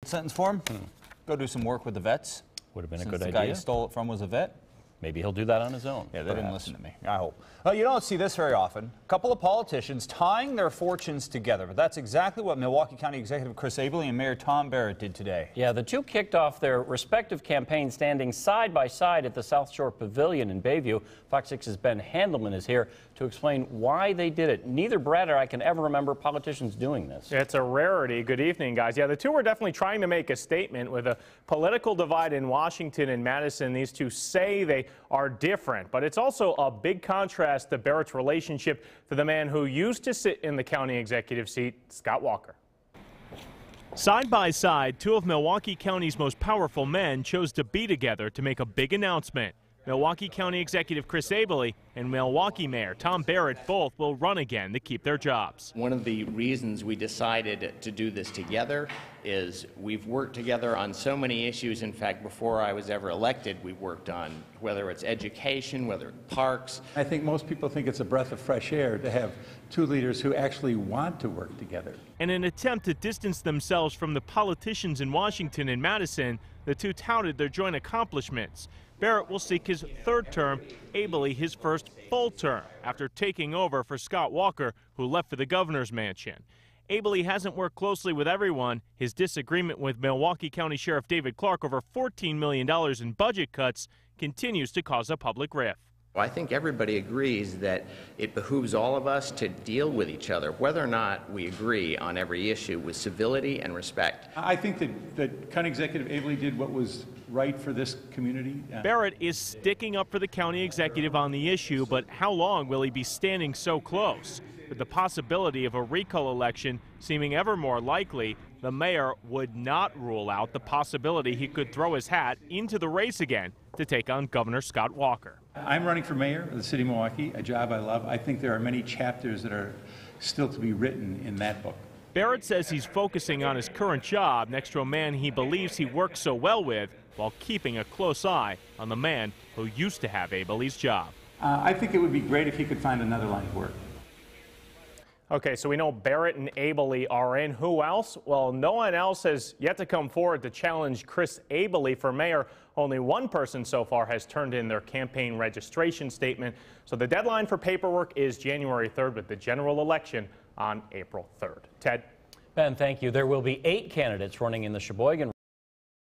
Sentence for him? Go do some work with the vets. Would have been a Since good the idea. guy he stole it from was a vet. Maybe he'll do that on his own. Yeah, they didn't listen to me. I hope. Well, you don't see this very often. A couple of politicians tying their fortunes together, but that's exactly what Milwaukee County Executive Chris Abele and Mayor Tom Barrett did today. Yeah, the two kicked off their respective campaigns standing side by side at the South Shore Pavilion in Bayview. Fox 6's Ben Handelman is here to explain why they did it. Neither Brad or I can ever remember politicians doing this. It's a rarity. Good evening, guys. Yeah, the two were definitely trying to make a statement with a political divide in Washington and Madison. These two say they are different, but it's also a big contrast to Barrett's relationship to the man who used to sit in the county executive seat, Scott Walker. Side by side, two of Milwaukee County's most powerful men chose to be together to make a big announcement. Milwaukee County Executive Chris Abele and Milwaukee Mayor Tom Barrett both will run again to keep their jobs. One of the reasons we decided to do this together is we've worked together on so many issues. In fact, before I was ever elected, we worked on whether it's education, whether it's parks. I think most people think it's a breath of fresh air to have two leaders who actually want to work together. In an attempt to distance themselves from the politicians in Washington and Madison, the two touted their joint accomplishments. Barrett will seek his third term, Abele his first full term, after taking over for Scott Walker, who left for the governor's mansion. Abele hasn't worked closely with everyone. His disagreement with Milwaukee County Sheriff David Clark over $14 million in budget cuts continues to cause a public rift. I think everybody agrees that it behooves all of us to deal with each other, whether or not we agree on every issue, with civility and respect. I think that County Executive Abele did what was right for this community. Barrett is sticking up for the county executive on the issue, but how long will he be standing so close? With the possibility of a recall election seeming ever more likely, the mayor would not rule out the possibility he could throw his hat into the race again to take on Governor Scott Walker. I'm running for mayor of the city of Milwaukee, a job I love. I think there are many chapters that are still to be written in that book. Barrett says he's focusing on his current job next to a man he believes he works so well with, while keeping a close eye on the man who used to have Abele's job. I think it would be great if he could find another line of work. Okay, so we know Barrett and Abele are in. Who else? Well, no one else has yet to come forward to challenge Chris Abele for mayor. Only one person so far has turned in their campaign registration statement. So the deadline for paperwork is January 3rd, with the general election on April 3rd. Ted? Ben, thank you. There will be 8 candidates running in the Sheboygan